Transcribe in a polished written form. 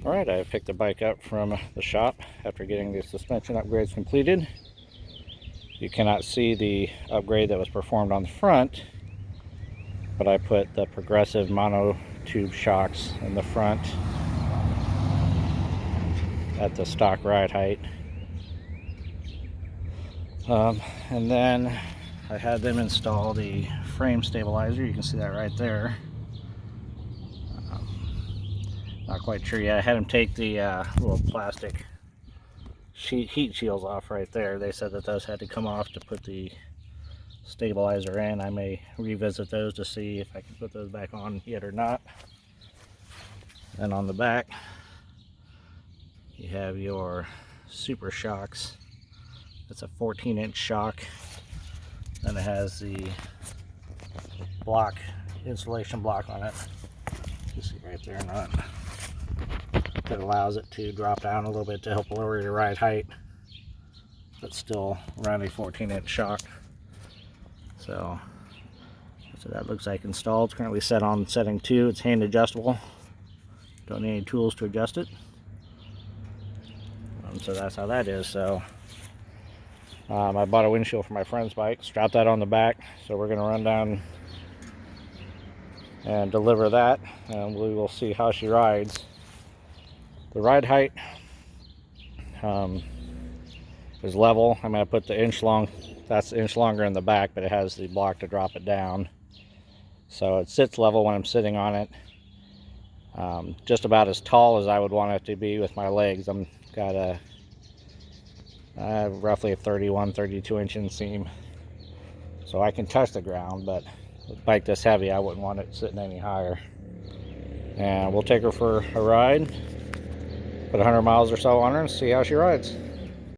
Alright, I picked the bike up from the shop after getting the suspension upgrades completed. You cannot see the upgrade that was performed on the front, but I put the progressive mono tube shocks in the front at the stock ride height. And then I had them install the frame stabilizer. You can see that right there. Not quite sure yet. I had them take the little plastic heat shields off right there. They said that those had to come off to put the stabilizer in. I may revisit those to see if I can put those back on yet or not. And on the back, you have your Super Shocks. It's a 14-inch shock. And it has the block, insulation block on it. You see right there, not that allows it to drop down a little bit to help lower your ride height, but still around a 14-inch shock. So that looks like installed. It's currently set on setting 2. It's hand adjustable. Don't need any tools to adjust it. So that's how that is. So I bought a windshield for my friend's bike, strapped that on the back. So we're going to run down and deliver that, and we will see how she rides. The ride height is level. I'm going to put the inch long, that's the inch longer in the back, but it has the block to drop it down. So it sits level when I'm sitting on it. Just about as tall as I would want it to be with my legs. I'm got a roughly a 32 inch inseam. So I can touch the ground, but with a bike this heavy, I wouldn't want it sitting any higher. And we'll take her for a ride. Put 100 miles or so on her and see how she rides.